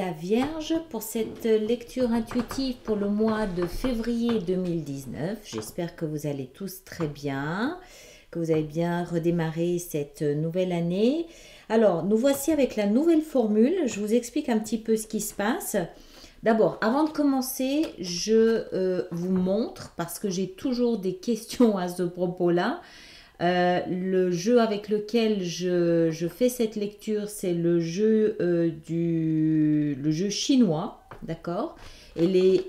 la Vierge pour cette lecture intuitive pour le mois de février 2019. J'espère que vous allez tous très bien, que vous avez bien redémarré cette nouvelle année. Alors, nous voici avec la nouvelle formule. Je vous explique un petit peu ce qui se passe. D'abord, avant de commencer, je vous montre, parce que j'ai toujours des questions à ce propos-là, le jeu avec lequel je fais cette lecture, c'est le jeu le jeu chinois, d'accord? Et les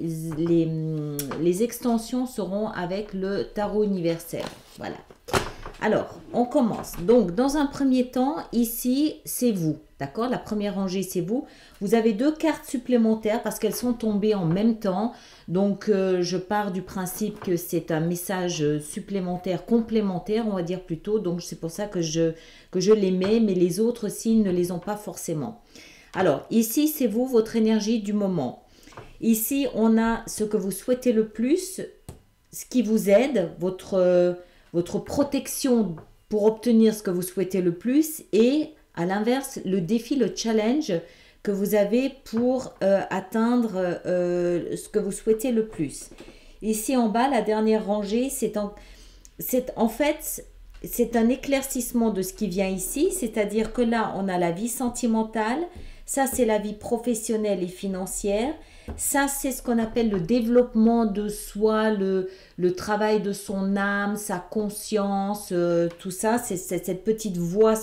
extensions seront avec le tarot universel. Voilà. Alors, on commence. Donc, dans un premier temps, ici, c'est vous, d'accord? La première rangée, c'est vous. Vous avez 2 cartes supplémentaires parce qu'elles sont tombées en même temps. Donc, je pars du principe que c'est un message supplémentaire, complémentaire, on va dire plutôt. Donc, c'est pour ça que je les mets, mais les autres signes ne les ont pas forcément. Alors, ici, c'est vous, votre énergie du moment. Ici, on a ce que vous souhaitez le plus, ce qui vous aide, votre protection pour obtenir ce que vous souhaitez le plus, et à l'inverse, le défi, le challenge que vous avez pour atteindre ce que vous souhaitez le plus. Ici en bas, la dernière rangée, c'est un éclaircissement de ce qui vient ici, c'est-à-dire que là, on a la vie sentimentale, ça c'est la vie professionnelle et financière, ça c'est ce qu'on appelle le développement de soi, le travail de son âme, sa conscience, tout ça, c'est cette petite voix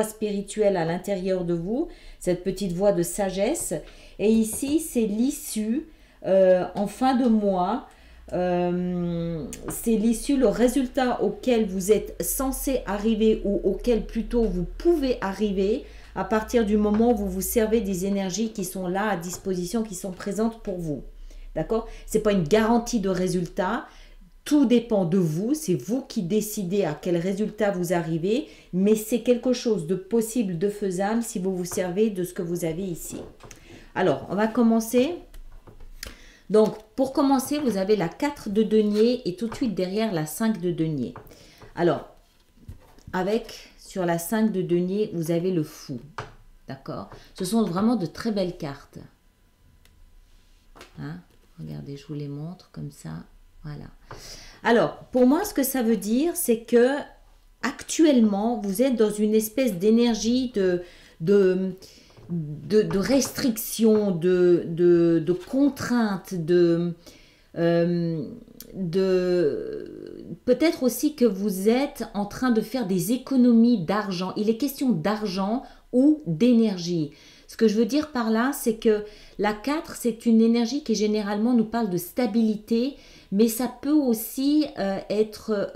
spirituelle à l'intérieur de vous, cette petite voix de sagesse. Et ici, c'est l'issue en fin de mois. C'est l'issue, le résultat auquel vous êtes censé arriver ou auquel plutôt vous pouvez arriver à partir du moment où vous vous servez des énergies qui sont là à disposition, qui sont présentes pour vous. D'accord? Ce n'est pas une garantie de résultat. Tout dépend de vous. C'est vous qui décidez à quel résultat vous arrivez. Mais c'est quelque chose de possible, de faisable si vous vous servez de ce que vous avez ici. Alors, on va commencer. Donc, pour commencer, vous avez la 4 de denier et tout de suite derrière la 5 de denier. Alors, sur la 5 de denier, vous avez le fou. D'accord? Ce sont vraiment de très belles cartes. Hein? Regardez, je vous les montre comme ça. Voilà. Alors, pour moi, ce que ça veut dire, c'est que actuellement, vous êtes dans une espèce d'énergie de restriction, de contrainte, peut-être aussi que vous êtes en train de faire des économies d'argent. Il est question d'argent ou d'énergie. Ce que je veux dire par là, c'est que la 4, c'est une énergie qui généralement nous parle de stabilité, mais ça peut aussi être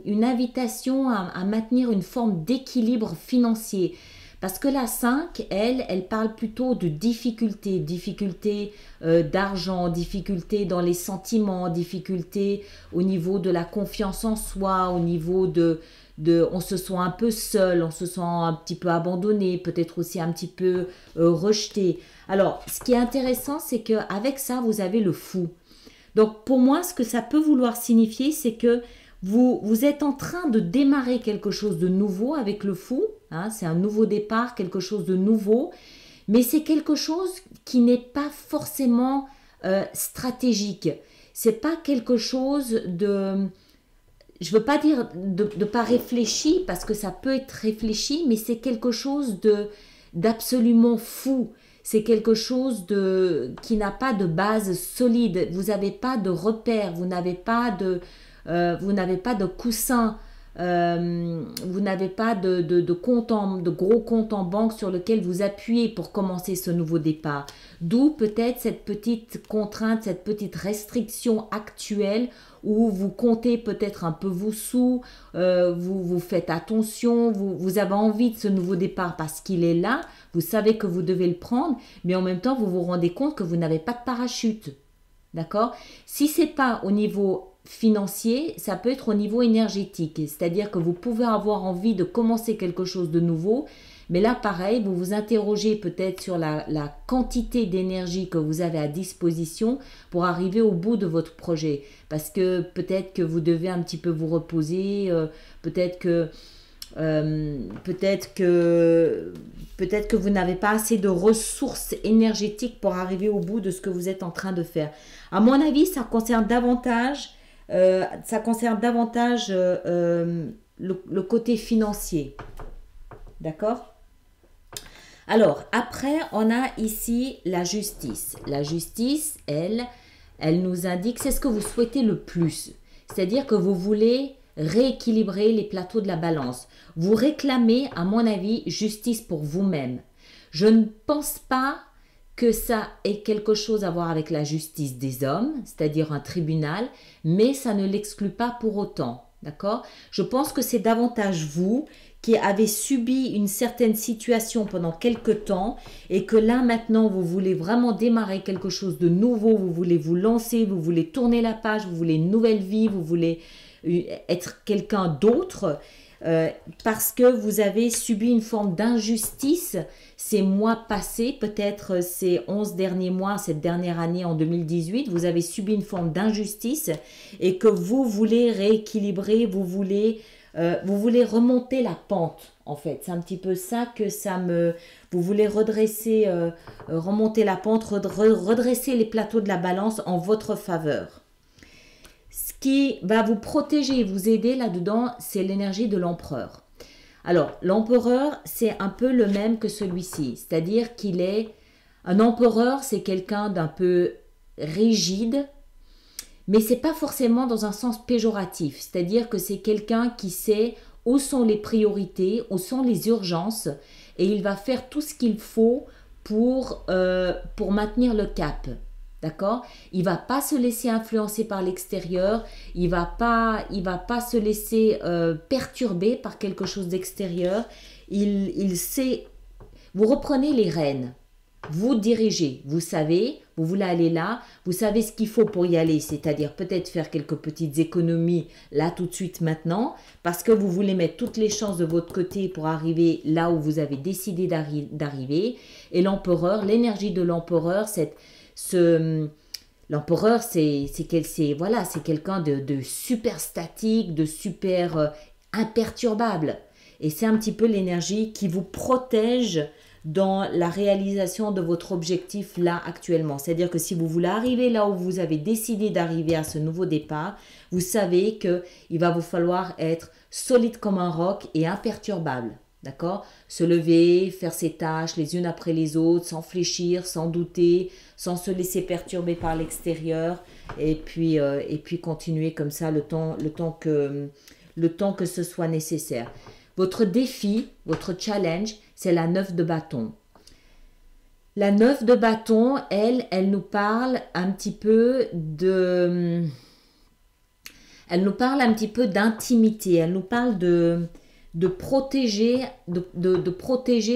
une invitation à maintenir une forme d'équilibre financier. Parce que la 5, elle parle plutôt de difficultés, d'argent, difficultés dans les sentiments, difficultés au niveau de la confiance en soi, au niveau on se sent un peu seul, on se sent un petit peu abandonné, peut-être aussi un petit peu rejeté. Alors, ce qui est intéressant, c'est qu'avec ça, vous avez le fou. Donc, pour moi, ce que ça peut vouloir signifier, c'est que vous êtes en train de démarrer quelque chose de nouveau avec le fou. Hein, c'est un nouveau départ, quelque chose de nouveau. Mais c'est quelque chose qui n'est pas forcément stratégique. C'est pas quelque chose de... Je veux pas dire de pas réfléchi, parce que ça peut être réfléchi, mais c'est quelque chose d'absolument fou. C'est quelque chose qui n'a pas de base solide. Vous n'avez pas de repères, vous n'avez pas de coussin, vous n'avez pas de gros compte en banque sur lequel vous appuyez pour commencer ce nouveau départ. D'où peut-être cette petite contrainte, cette petite restriction actuelle où vous comptez peut-être un peu vos sous, vous faites attention, vous avez envie de ce nouveau départ parce qu'il est là, vous savez que vous devez le prendre, mais en même temps vous vous rendez compte que vous n'avez pas de parachute. D'accord? Si ce n'est pas au niveau financier, ça peut être au niveau énergétique, c'est-à-dire que vous pouvez avoir envie de commencer quelque chose de nouveau, mais là pareil, vous vous interrogez peut-être sur la quantité d'énergie que vous avez à disposition pour arriver au bout de votre projet, parce que peut-être que vous devez un petit peu vous reposer, peut-être que Peut-être que vous n'avez pas assez de ressources énergétiques pour arriver au bout de ce que vous êtes en train de faire. À mon avis, ça concerne davantage, le côté financier. D'accord? Alors, après, on a ici la justice. La justice, elle nous indique, c'est ce que vous souhaitez le plus. C'est-à-dire que vous voulez rééquilibrer les plateaux de la balance. Vous réclamez, à mon avis, justice pour vous-même. Je ne pense pas que ça ait quelque chose à voir avec la justice des hommes, c'est-à-dire un tribunal, mais ça ne l'exclut pas pour autant. D'accord? Je pense que c'est davantage vous qui avez subi une certaine situation pendant quelque temps et que là maintenant vous voulez vraiment démarrer quelque chose de nouveau, vous voulez vous lancer, vous voulez tourner la page, vous voulez une nouvelle vie, vous voulez être quelqu'un d'autre parce que vous avez subi une forme d'injustice ces mois passés, peut-être ces 11 derniers mois, cette dernière année en 2018, vous avez subi une forme d'injustice et que vous voulez rééquilibrer, vous voulez remonter la pente, en fait. C'est un petit peu ça que ça me... Vous voulez redresser, remonter la pente, redresser les plateaux de la balance en votre faveur. Ce qui va vous protéger et vous aider là-dedans, c'est l'énergie de l'empereur. Alors, l'empereur, c'est un peu le même que celui-ci. C'est-à-dire qu'il est... Un empereur, c'est quelqu'un d'un peu rigide, mais c'est pas forcément dans un sens péjoratif. C'est-à-dire que c'est quelqu'un qui sait où sont les priorités, où sont les urgences, et il va faire tout ce qu'il faut pour maintenir le cap. D'accord? Il va pas se laisser influencer par l'extérieur, il va pas se laisser perturber par quelque chose d'extérieur. Il sait, vous reprenez les rênes, vous dirigez, vous savez, vous voulez aller là, vous savez ce qu'il faut pour y aller, c'est-à-dire peut-être faire quelques petites économies là tout de suite maintenant, parce que vous voulez mettre toutes les chances de votre côté pour arriver là où vous avez décidé d'arriver. Et l'empereur, l'énergie de l'empereur, l'empereur, c'est quelqu'un de super statique, de super imperturbable. Et c'est un petit peu l'énergie qui vous protège dans la réalisation de votre objectif là actuellement. C'est-à-dire que si vous voulez arriver là où vous avez décidé d'arriver à ce nouveau départ, vous savez qu'il va vous falloir être solide comme un roc et imperturbable. D'accord? Se lever, faire ses tâches les unes après les autres, sans fléchir, sans douter, sans se laisser perturber par l'extérieur, et puis continuer comme ça le temps que ce soit nécessaire. Votre défi, votre challenge, c'est la 9 de bâton. La 9 de bâton, elle nous parle un petit peu de... Elle nous parle un petit peu d'intimité, elle nous parle de protéger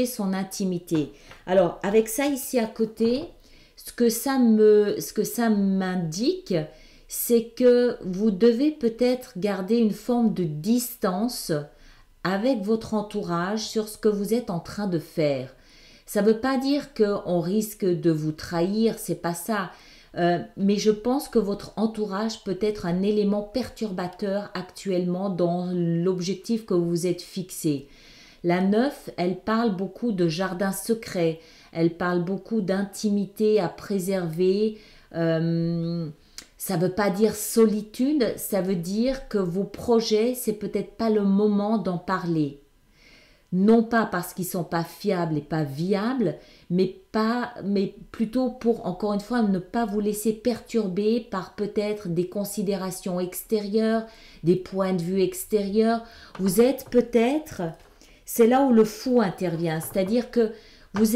son intimité. Alors, avec ça ici à côté, ce que ça m'indique, c'est que vous devez peut-être garder une forme de distance avec votre entourage sur ce que vous êtes en train de faire. Ça ne veut pas dire qu'on risque de vous trahir, c'est pas ça. Mais je pense que votre entourage peut être un élément perturbateur actuellement dans l'objectif que vous vous êtes fixé. La 9, elle parle beaucoup de jardin secret, elle parle beaucoup d'intimité à préserver. Ça ne veut pas dire solitude, ça veut dire que vos projets, c'est peut-être pas le moment d'en parler. Non pas parce qu'ils ne sont pas fiables et pas viables, mais plutôt pour, encore une fois, ne pas vous laisser perturber par peut-être des considérations extérieures, des points de vue extérieurs. Vous êtes peut-être, c'est là où le fou intervient, c'est-à-dire que vous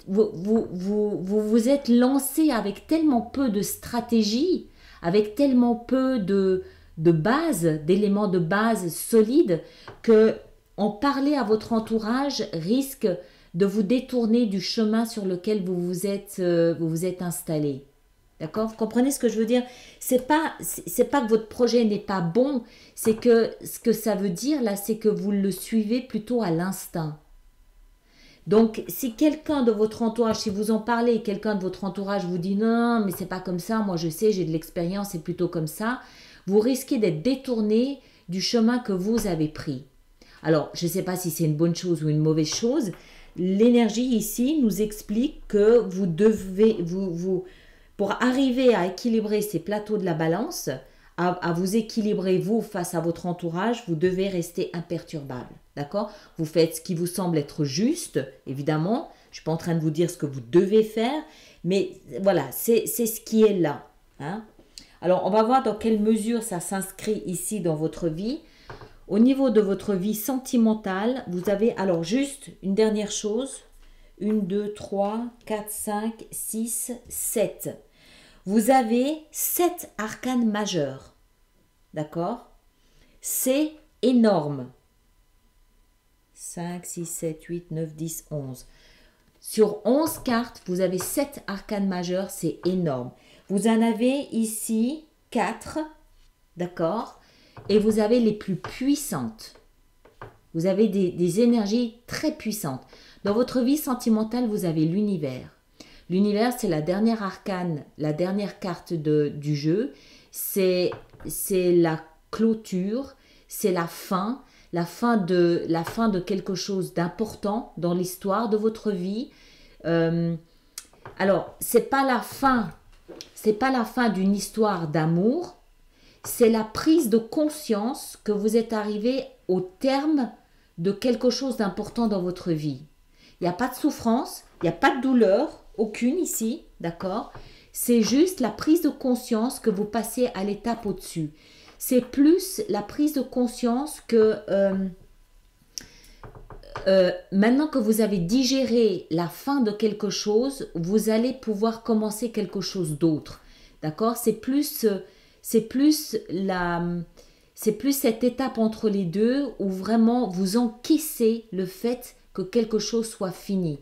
vous êtes lancé avec tellement peu de stratégie, avec tellement peu de base, d'éléments de base solides, que en parler à votre entourage risque de vous détourner du chemin sur lequel vous vous êtes installé. D'accord? Vous comprenez ce que je veux dire? C'est pas que votre projet n'est pas bon, c'est que ce que ça veut dire là, c'est que vous le suivez plutôt à l'instinct. Donc, si quelqu'un de votre entourage, si vous en parlez et quelqu'un de votre entourage vous dit non, mais c'est pas comme ça, moi je sais, j'ai de l'expérience, c'est plutôt comme ça, vous risquez d'être détourné du chemin que vous avez pris. Alors, je ne sais pas si c'est une bonne chose ou une mauvaise chose. L'énergie ici nous explique que vous devez, pour arriver à équilibrer ces plateaux de la balance, à vous équilibrer vous face à votre entourage, vous devez rester imperturbable. D'accord? Vous faites ce qui vous semble être juste, évidemment. Je ne suis pas en train de vous dire ce que vous devez faire, mais voilà, c'est ce qui est là. Hein? Alors, on va voir dans quelle mesure ça s'inscrit ici dans votre vie. Au niveau de votre vie sentimentale, vous avez, alors juste une dernière chose, 1, 2, 3, 4, 5, 6, 7. Vous avez 7 arcanes majeurs. D'accord? C'est énorme. 5, 6, 7, 8, 9, 10, 11. Sur 11 cartes, vous avez 7 arcanes majeurs, c'est énorme. Vous en avez ici 4, d'accord? Et vous avez les plus puissantes. Vous avez des énergies très puissantes. Dans votre vie sentimentale, vous avez l'univers. L'univers, c'est la dernière arcane, la dernière carte du jeu. C'est la clôture, c'est la fin de quelque chose d'important dans l'histoire de votre vie. Alors, c'est pas la fin d'une histoire d'amour, c'est la prise de conscience que vous êtes arrivé au terme de quelque chose d'important dans votre vie. Il n'y a pas de souffrance, il n'y a pas de douleur, aucune ici, d'accord? C'est juste la prise de conscience que vous passez à l'étape au-dessus. C'est plus la prise de conscience que maintenant que vous avez digéré la fin de quelque chose, vous allez pouvoir commencer quelque chose d'autre. D'accord? C'est plus cette étape entre les deux où vraiment vous encaissez le fait que quelque chose soit fini.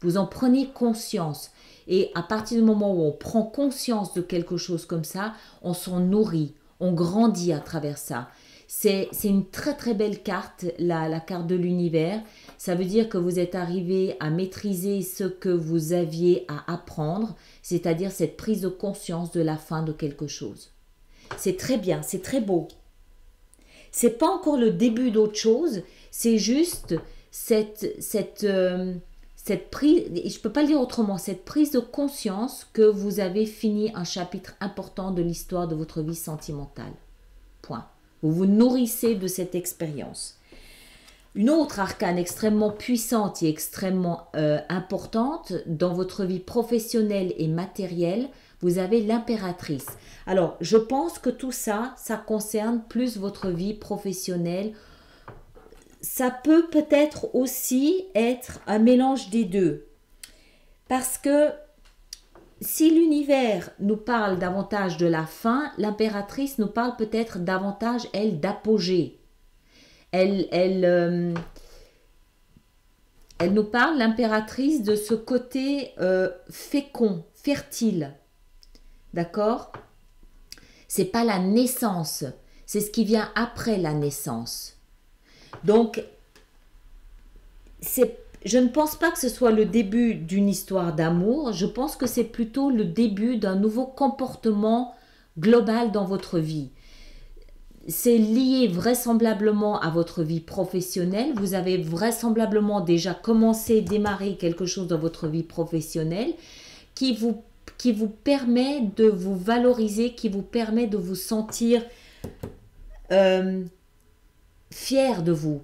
Vous en prenez conscience. Et à partir du moment où on prend conscience de quelque chose comme ça, on s'en nourrit, on grandit à travers ça. C'est une très très belle carte, la carte de l'univers. Ça veut dire que vous êtes arrivé à maîtriser ce que vous aviez à apprendre, c'est-à-dire cette prise de conscience de la fin de quelque chose. C'est très bien, c'est très beau. C'est pas encore le début d'autre chose, c'est juste cette prise, je peux pas le dire autrement, cette prise de conscience que vous avez fini un chapitre important de l'histoire de votre vie sentimentale. Point. Vous vous nourrissez de cette expérience. Une autre arcane extrêmement puissante et extrêmement importante dans votre vie professionnelle et matérielle, vous avez l'impératrice. Alors, je pense que tout ça, ça concerne plus votre vie professionnelle. Ça peut peut-être aussi être un mélange des deux. Parce que si l'univers nous parle davantage de la fin, l'impératrice nous parle peut-être davantage, elle, d'apogée. Elle nous parle, l'impératrice, de ce côté fécond, fertile. D'accord? C'est pas la naissance, c'est ce qui vient après la naissance. Donc, je ne pense pas que ce soit le début d'une histoire d'amour, je pense que c'est plutôt le début d'un nouveau comportement global dans votre vie. C'est lié vraisemblablement à votre vie professionnelle. Vous avez vraisemblablement déjà démarré quelque chose dans votre vie professionnelle qui vous permet de vous valoriser, qui vous permet de vous sentir fier de vous.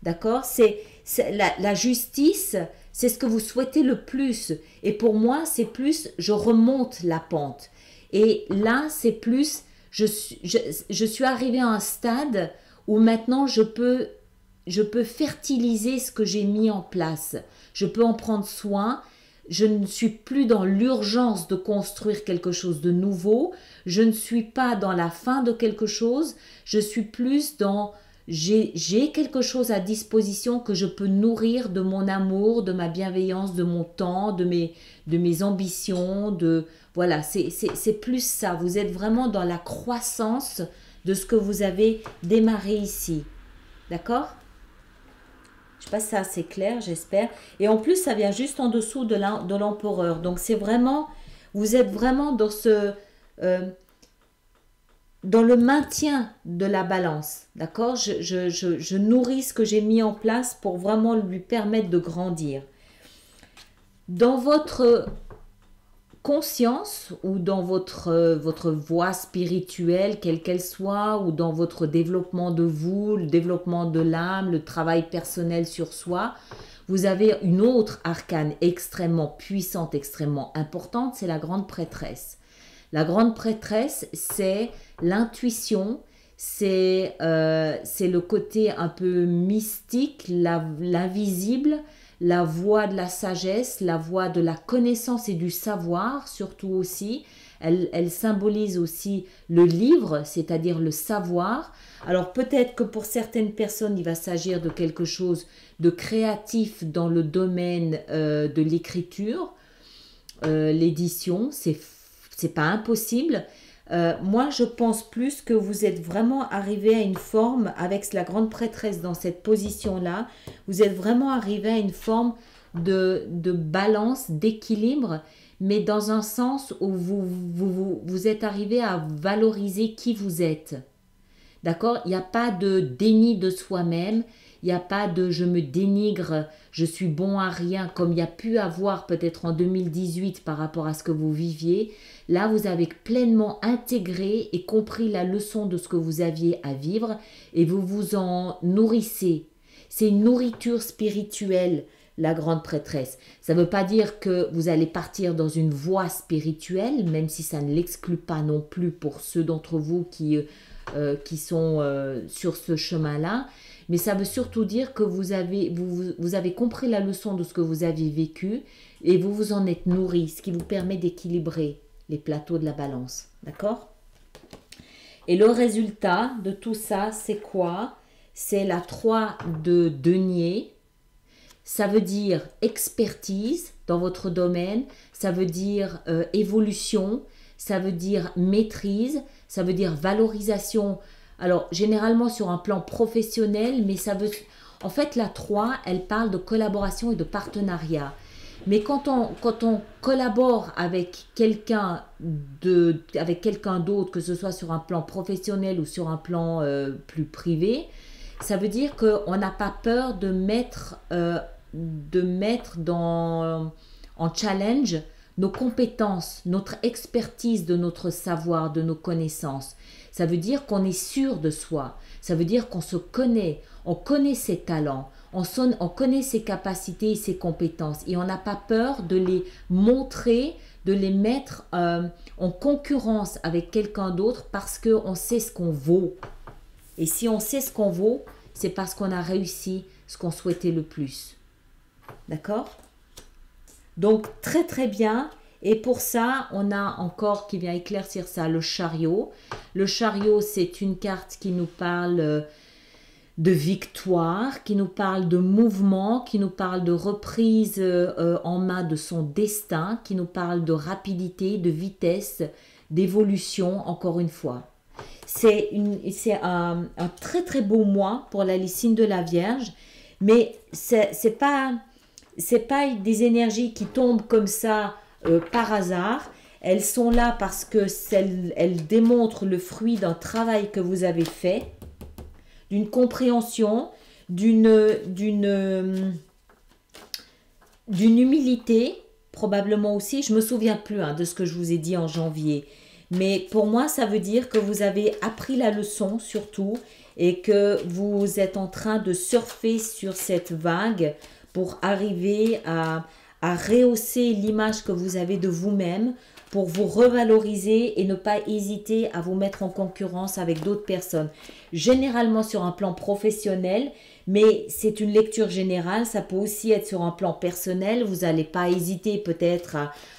D'accord? C'est la justice, c'est ce que vous souhaitez le plus. Et pour moi, c'est plus, je remonte la pente. Et là, c'est plus, je suis arrivée à un stade où maintenant, je peux fertiliser ce que j'ai mis en place. Je peux en prendre soin. Je ne suis plus dans l'urgence de construire quelque chose de nouveau. Je ne suis pas dans la fin de quelque chose. Je suis plus dans... J'ai quelque chose à disposition que je peux nourrir de mon amour, de ma bienveillance, de mon temps, de mes ambitions. Voilà, c'est plus ça. Vous êtes vraiment dans la croissance de ce que vous avez démarré ici. D'accord ? Je ne sais pas si c'est assez clair, j'espère. Et en plus, ça vient juste en dessous de l'empereur. Donc, c'est vraiment... Vous êtes vraiment dans ce... dans le maintien de la balance, d'accord? Je nourris ce que j'ai mis en place pour vraiment lui permettre de grandir. Dans votre conscience ou dans votre voie spirituelle, quelle qu'elle soit, ou dans votre développement de vous, le développement de l'âme, le travail personnel sur soi, vous avez une autre arcane extrêmement puissante, extrêmement importante, c'est la grande prêtresse. La grande prêtresse, c'est l'intuition, c'est le côté un peu mystique, l'invisible, la voie de la sagesse, la voie de la connaissance et du savoir, surtout aussi. Elle symbolise aussi le livre, c'est-à-dire le savoir. Alors peut-être que pour certaines personnes, il va s'agir de quelque chose de créatif dans le domaine de l'écriture, l'édition, c'est pas impossible. Moi, je pense plus que vous êtes vraiment arrivé à une forme, avec la grande prêtresse dans cette position-là, vous êtes vraiment arrivé à une forme de balance, d'équilibre, mais dans un sens où vous êtes arrivé à valoriser qui vous êtes. D'accord? Il n'y a pas de déni de soi-même, il n'y a pas de je me dénigre, je suis bon à rien, comme il y a pu avoir peut-être en 2018 par rapport à ce que vous viviez. Là, vous avez pleinement intégré et compris la leçon de ce que vous aviez à vivre et vous vous en nourrissez. C'est une nourriture spirituelle, la grande prêtresse. Ça ne veut pas dire que vous allez partir dans une voie spirituelle, même si ça ne l'exclut pas non plus pour ceux d'entre vous qui sont sur ce chemin-là. Mais ça veut surtout dire que vous avez compris la leçon de ce que vous avez vécu et vous vous en êtes nourri, ce qui vous permet d'équilibrer les plateaux de la balance. D'accord? Et le résultat de tout ça, c'est quoi? C'est la 3 de denier. Ça veut dire expertise dans votre domaine, ça veut dire évolution, ça veut dire maîtrise, ça veut dire valorisation. Alors, généralement sur un plan professionnel, mais ça veut... En fait, la 3, elle parle de collaboration et de partenariat. Mais quand on collabore avec quelqu'un d'autre, que ce soit sur un plan professionnel ou sur un plan plus privé, ça veut dire qu'on n'a pas peur de mettre en challenge nos compétences, notre expertise de notre savoir, de nos connaissances. Ça veut dire qu'on est sûr de soi. Ça veut dire qu'on se connaît, on connaît ses talents, on connaît ses capacités et ses compétences. Et on n'a pas peur de les montrer, de les mettre en concurrence avec quelqu'un d'autre parce qu'on sait ce qu'on vaut. Et si on sait ce qu'on vaut, c'est parce qu'on a réussi ce qu'on souhaitait le plus. D'accord? Donc, très très bien. Et pour ça, on a encore qui vient éclaircir ça, le chariot. Le chariot, c'est une carte qui nous parle de victoire, qui nous parle de mouvement, qui nous parle de reprise en main de son destin, qui nous parle de rapidité, de vitesse, d'évolution, encore une fois. C'est un très très beau mois pour la signe de la Vierge, mais c'est pas des énergies qui tombent comme ça par hasard. Elles sont là parce que elles démontrent le fruit d'un travail que vous avez fait, d'une compréhension, d'une humilité, probablement aussi. Je me souviens plus de ce que je vous ai dit en janvier. Mais pour moi, ça veut dire que vous avez appris la leçon surtout et que vous êtes en train de surfer sur cette vague pour arriver à rehausser l'image que vous avez de vous-même, pour vous revaloriser et ne pas hésiter à vous mettre en concurrence avec d'autres personnes. Généralement sur un plan professionnel, mais c'est une lecture générale, ça peut aussi être sur un plan personnel. Vous n'allez pas hésiter peut-être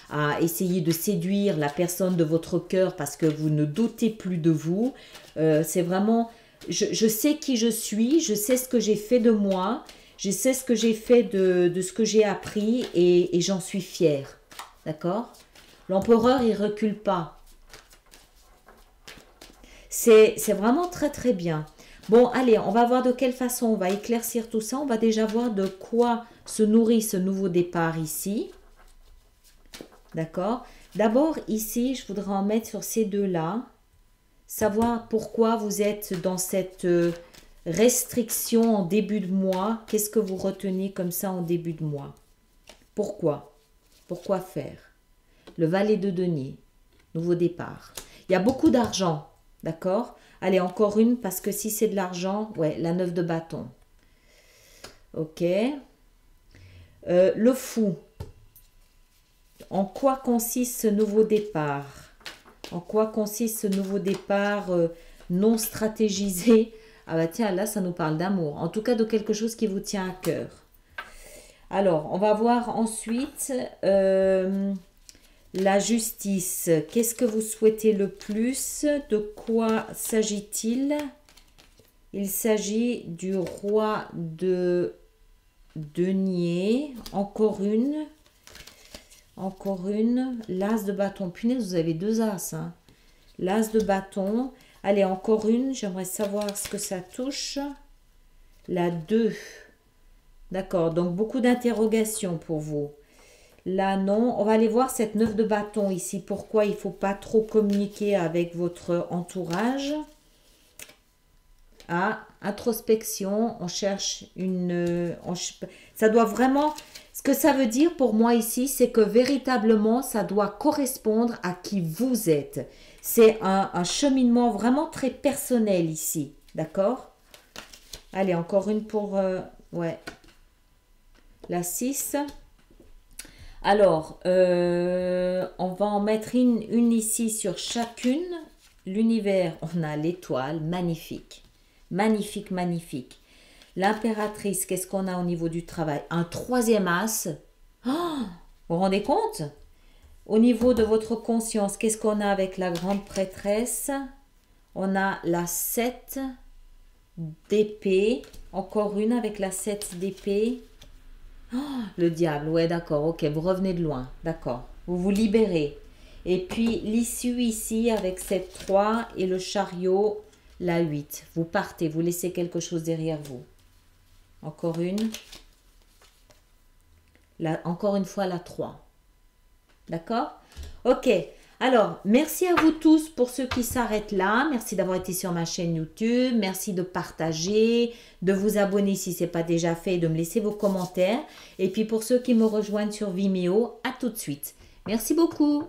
à essayer de séduire la personne de votre cœur parce que vous ne doutez plus de vous. C'est vraiment, je sais qui je suis, je sais ce que j'ai fait de moi, je sais ce que j'ai fait de ce que j'ai appris et j'en suis fière. D'accord ? L'empereur, il ne recule pas. C'est vraiment très très bien. Bon, allez, on va voir de quelle façon on va éclaircir tout ça. On va déjà voir de quoi se nourrit ce nouveau départ ici. D'accord? D'abord, ici, je voudrais en mettre sur ces deux-là. savoir pourquoi vous êtes dans cette restriction en début de mois. Qu'est-ce que vous retenez comme ça en début de mois? Pourquoi? Pourquoi faire? Le valet de denier, nouveau départ. Il y a beaucoup d'argent, d'accord? Allez, encore une, parce que si c'est de l'argent, ouais, la 9 de bâton. Ok. Le fou. En quoi consiste ce nouveau départ? En quoi consiste ce nouveau départ non stratégisé? Ah bah tiens, là, ça nous parle d'amour. En tout cas, de quelque chose qui vous tient à cœur. Alors, on va voir ensuite la justice. Qu'est-ce que vous souhaitez le plus? De quoi s'agit-il? Il s'agit du roi de denier. Encore une. Encore une. L'as de bâton. Punaise, vous avez deux as. Hein. L'as de bâton. Allez, encore une. J'aimerais savoir ce que ça touche. La 2. D'accord. Donc, beaucoup d'interrogations pour vous. Là, non. On va aller voir cette 9 de bâton ici. Pourquoi il ne faut pas trop communiquer avec votre entourage. Ah, introspection. On cherche une... ça doit vraiment... Ce que ça veut dire pour moi ici, c'est que véritablement, ça doit correspondre à qui vous êtes. C'est un cheminement vraiment très personnel ici. D'accord? Allez, encore une pour... ouais. La 6. Alors, on va en mettre une ici sur chacune. L'univers, on a l'étoile, magnifique. Magnifique, magnifique. L'impératrice, qu'est-ce qu'on a au niveau du travail? Un troisième as. Oh, vous vous rendez compte? Au niveau de votre conscience, qu'est-ce qu'on a avec la grande prêtresse? On a la 7 d'épée. Encore une avec la 7 d'épée. Oh, le diable, ouais, d'accord, ok, vous revenez de loin, d'accord. Vous vous libérez. Et puis, l'issue ici avec cette 3 et le chariot, la 8. Vous partez, vous laissez quelque chose derrière vous. Encore une. Encore une fois, la 3. D'accord? Ok. Alors, merci à vous tous pour ceux qui s'arrêtent là. Merci d'avoir été sur ma chaîne YouTube. Merci de partager, de vous abonner si ce n'est pas déjà fait et de me laisser vos commentaires. Et puis pour ceux qui me rejoignent sur Vimeo, à tout de suite. Merci beaucoup.